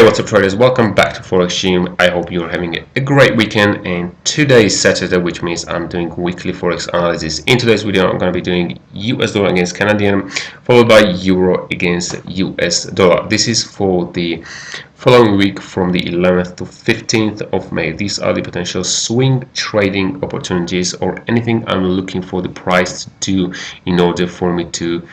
Hey, what's up traders, welcome back to Forex Gym. I hope you're having a great weekend, and today is Saturday, which means I'm doing weekly Forex analysis. In today's video I'm going to be doing US dollar against Canadian, followed by Euro against US dollar. This is for the following week from the 11th to 15th of May. These are the potential swing trading opportunities, or anything I'm looking for the price to do in order for me to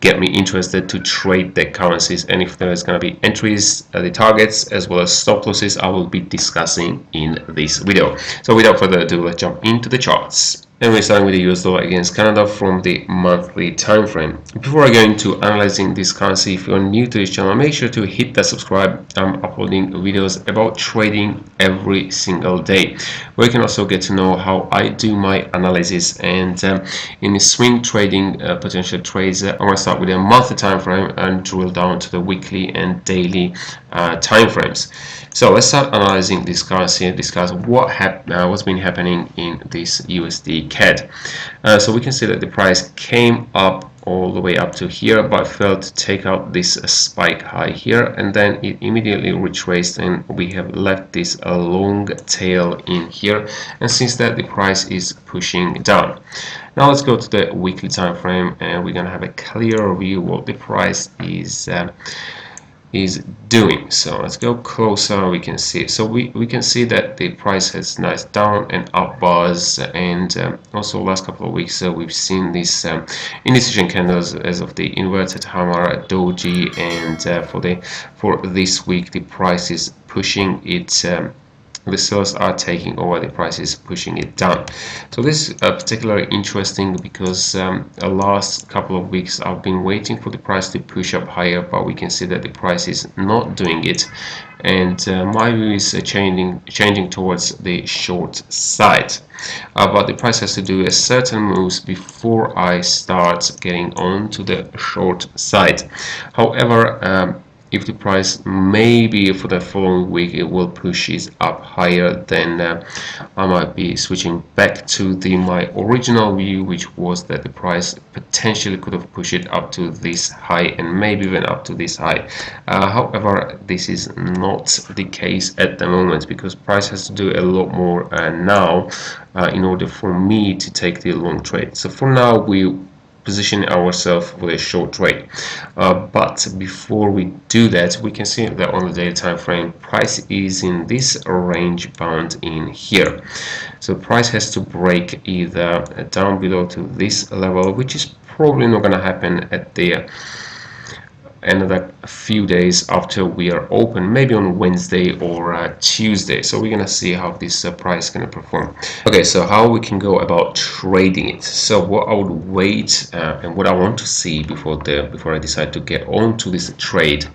get me interested to trade the currencies. And if there's going to be entries, the targets as well as stop losses, I will be discussing in this video. So without further ado, let's jump into the charts. And we're starting with the US dollar against Canada from the monthly time frame. Before I go into analyzing this currency, if you're new to this channel, make sure to hit that subscribe. I'm uploading videos about trading every single day, where you can also get to know how I do my analysis. And in the swing trading potential trades, I want to start with a monthly time frame and drill down to the weekly and daily time frames. So let's start analyzing this currency and discuss what's been happening in this Usdcad. So we can see that the price came up all the way up to here, but failed to take out this spike high here, and then it immediately retraced, and we have left this long tail in here, and since that the price is pushing down. Now let's go to the weekly time frame, and we're gonna have a clearer view what the price is doing. So let's go closer. We can see, so we can see that the price has nice down and up bars, and also last couple of weeks we've seen these indecision candles as of the inverted hammer doji, and for this week the price is pushing it, the sellers are taking over, the price is pushing it down. So this is particularly interesting because the last couple of weeks I've been waiting for the price to push up higher, but we can see that the price is not doing it, and my view is changing towards the short side. But the price has to do a certain moves before I start getting on to the short side. However, if the price maybe for the following week it will push it up higher, then I might be switching back to my original view, which was that the price potentially could have pushed it up to this high and maybe even up to this high. However, this is not the case at the moment, because price has to do a lot more now in order for me to take the long trade. So for now we position ourselves for a short trade, but before we do that, we can see that on the daily time frame price is in this range bound in here. So price has to break either down below to this level, which is probably not going to happen at the another few days after we are open, maybe on Wednesday or Tuesday. So we're gonna see how this price is gonna perform. Okay, so how we can go about trading it. So what I would wait and what I want to see before I decide to get onto this trade,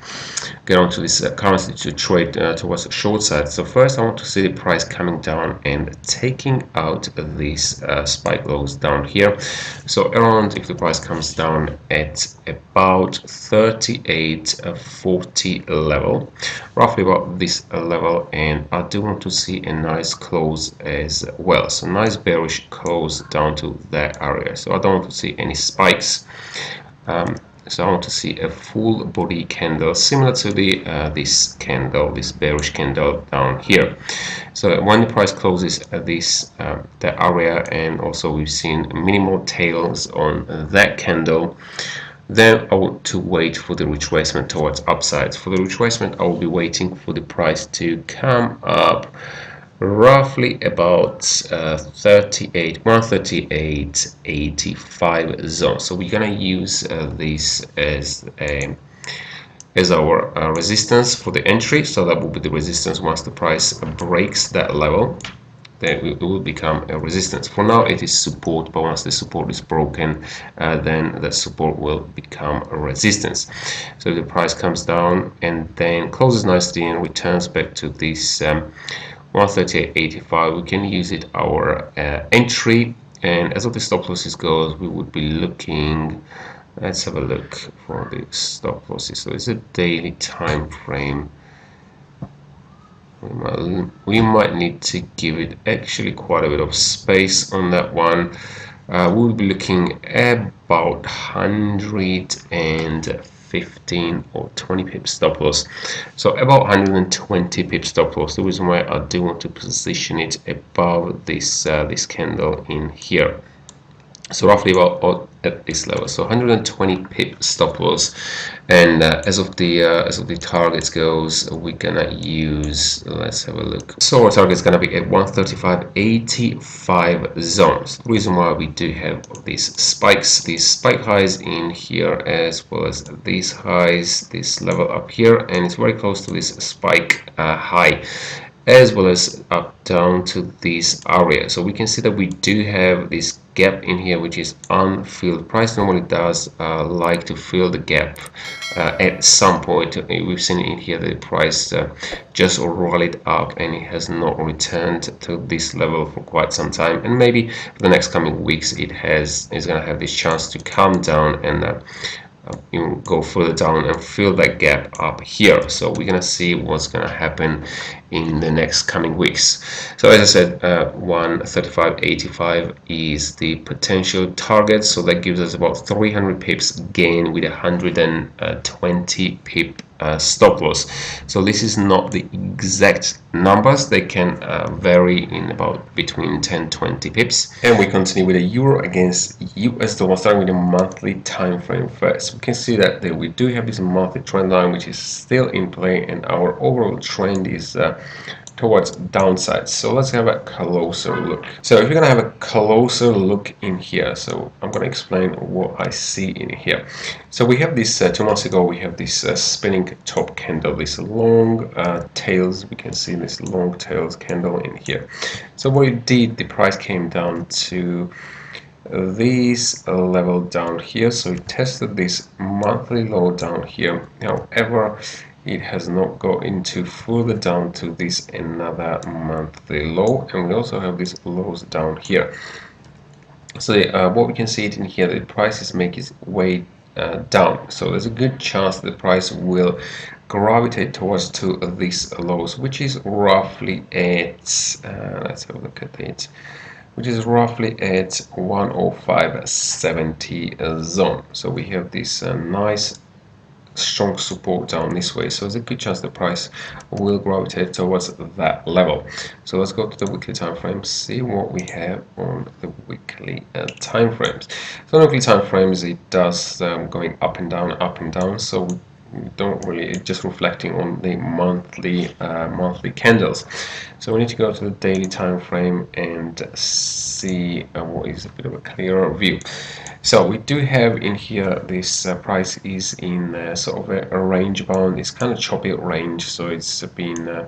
get onto this currency to trade towards the short side. So first I want to see the price coming down and taking out these spike lows down here. So around, if the price comes down at about 38.40 level, roughly about this level, and I do want to see a nice close as well. So nice bearish close down to that area. So I don't want to see any spikes. So I want to see a full body candle similar to the this bearish candle down here. So when the price closes at this that area, and also we've seen minimal tails on that candle, then I want to wait for the retracement towards upsides. For the retracement, I will be waiting for the price to come up roughly about 138.85 zone. So we're gonna use this as our resistance for the entry. So that will be the resistance. Once the price breaks that level, then it will become a resistance. For now it is support, but once the support is broken, then the support will become a resistance. So the price comes down and then closes nicely and returns back to this 138.85, we can use it our entry. And as of the stop losses goes, we would be looking, let's have a look for the stop losses. So it's a daily time frame. We might need to give it actually quite a bit of space on that one. We'll be looking about 150 15 or 20 pips stop loss. So about 120 pips stop loss. The reason why I do want to position it above this this candle in here. So roughly about at this level, so 120 pip stop loss, and as of the targets goes, we're gonna use, let's have a look. So our target is gonna be at 135.85 zones. The reason why we do have these spikes, these spike highs in here, as well as these highs, this level up here, and it's very close to this spike high, as well as up down to this area. So we can see that we do have this gap in here, which is unfilled. Price normally does like to fill the gap at some point. We've seen in here the price just rallied up and it has not returned to this level for quite some time, and maybe for the next coming weeks is going to have this chance to come down and go further down and fill that gap up here. So we're gonna see what's gonna happen in the next coming weeks. So as I said, 135.85 is the potential target, so that gives us about 300 pips gain with 120 pip stop loss. So this is not the exact numbers, they can vary in about between 10-20 pips. And we continue with the euro against US dollar, starting with the monthly time frame first. We can see that we do have this monthly trend line which is still in play, and our overall trend is towards downside. So let's have a closer look. So if you're gonna have a closer look in here, so I'm gonna explain what I see in here. So we have this 2 months ago, we have this spinning top candle, this long tails. We can see this long tails candle in here. So what it did, the price came down to this level down here, so it tested this monthly low down here. However, it has not got into further down to this another monthly low, and we also have these lows down here. So what we can see it in here, the price is making its way down, so there's a good chance the price will gravitate towards to these lows, which is roughly at let's have a look at it, which is roughly at 105.70 zone. So we have this nice strong support down this way, so there's a good chance the price will gravitate towards that level. So let's go to the weekly time frames, see what we have on the weekly time frames. So on weekly time frames, it does going up and down, so we don't really, just reflecting on the monthly candles. So we need to go to the daily time frame and see what is a bit of a clearer view. So we do have in here this price is in sort of a range bound. It's kind of choppy range, so it's been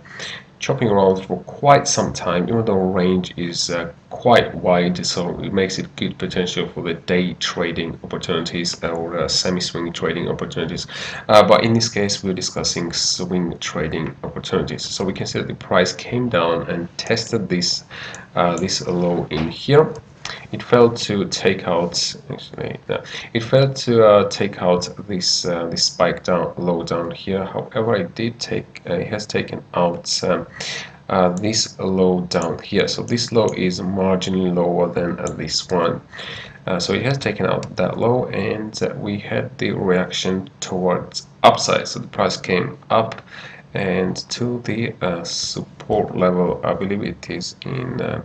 chopping around for quite some time, even though range is quite wide, so it makes it good potential for the day trading opportunities or semi-swing trading opportunities. But in this case, we're discussing swing trading opportunities. So we can see that the price came down and tested this this low in here. It failed to take out. Actually, it failed to take out this this spike down low down here. However, it did take. It has taken out this low down here. So this low is marginally lower than this one. So it has taken out that low, and we had the reaction towards upside. So the price came up and to the support level. I believe it is in.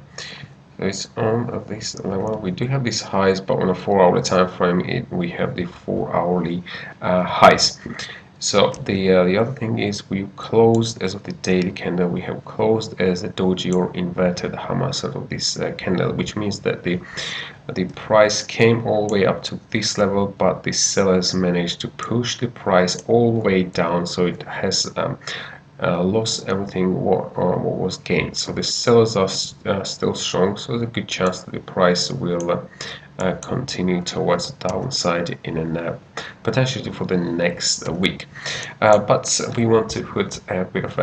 It's on this level. We do have these highs, but on a 4-hour time frame, we have the 4-hourly highs. So the other thing is we closed as of the daily candle. We have closed as a doji or inverted hammer sort of this candle, which means that the price came all the way up to this level, but the sellers managed to push the price all the way down, so it has lost everything what was gained. So the sellers are still strong, so there's a good chance that the price will continue towards the downside in potentially for the next week. But we want to put a bit of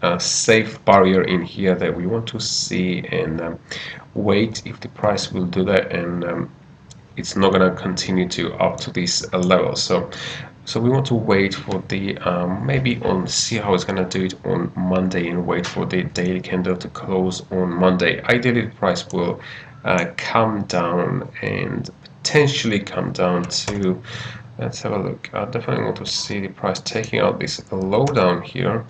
a safe barrier in here that we want to see and wait if the price will do that, and it's not going to continue to up to this level. So we want to wait for the maybe see how it's going to do it on Monday, and wait for the daily candle to close on Monday. Ideally, the price will come down and potentially come down to Let's have a look. I definitely want to see the price taking out this low down here.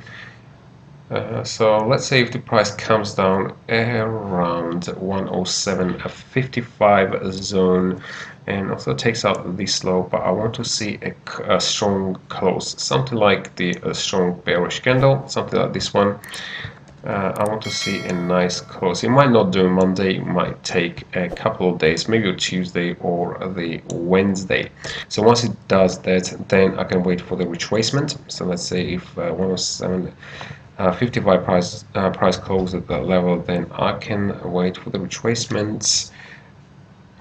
So let's say if the price comes down around 107.55 zone and also takes out this low, but I want to see a strong close, something like the strong bearish candle, something like this one. I want to see a nice close. It might not do Monday, it might take a couple of days, maybe a Tuesday or the Wednesday. So once it does that, then I can wait for the retracement. So let's say if 107.55 price close at that level, then I can wait for the retracements.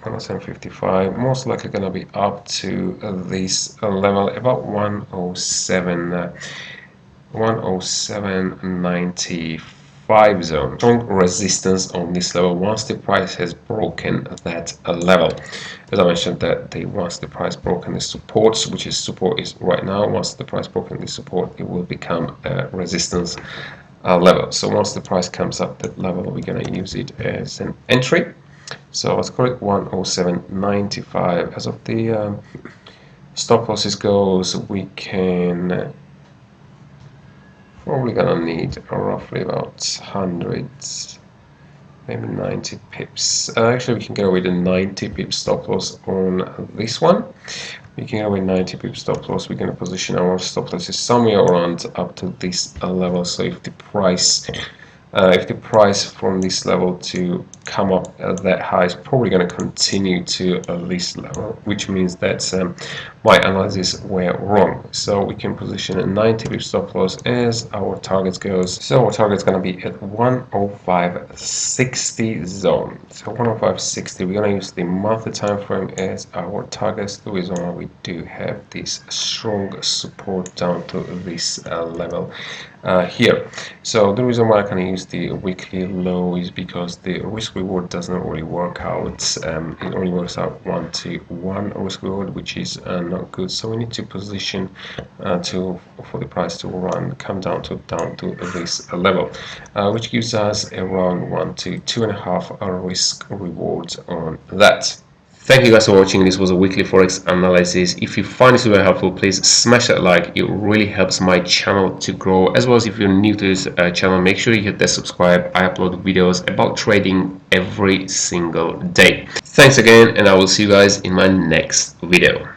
107.55, most likely going to be up to this level about 107. 107.95 zone. Strong resistance on this level once the price has broken that level. As I mentioned, that once the price broken the supports, which is support is right now, once the price broken the support, it will become a resistance level. So once the price comes up that level, we're going to use it as an entry. So let's call it 107.95. As of the stop losses goes, we can probably gonna need roughly about 100, maybe 90 pips. Actually, we can go with a 90 pip stop loss on this one. We can go with 90 pip stop loss. We're going to position our stop losses somewhere around up to this level. So if the price from this level to come up that high is probably going to continue to this level, which means that my analysis were wrong. So we can position a 90 pip stop loss as our target goes. So our target is going to be at 105.60 zone. So 105.60, we're going to use the monthly time frame as our target. The reason why we do have this strong support down to this level here. So the reason why I can use the weekly low is because the risk reward does not really work out. It only works out 1-to-1 risk reward, which is not good. So we need to position for the price to come down to this level, which gives us around 1 to 2.5 risk rewards on that. Thank you guys for watching. This was a weekly Forex analysis. If you find this very helpful, please smash that like. It really helps my channel to grow. As well as if you're new to this channel, make sure you hit that subscribe. I upload videos about trading every single day. Thanks again, and I will see you guys in my next video.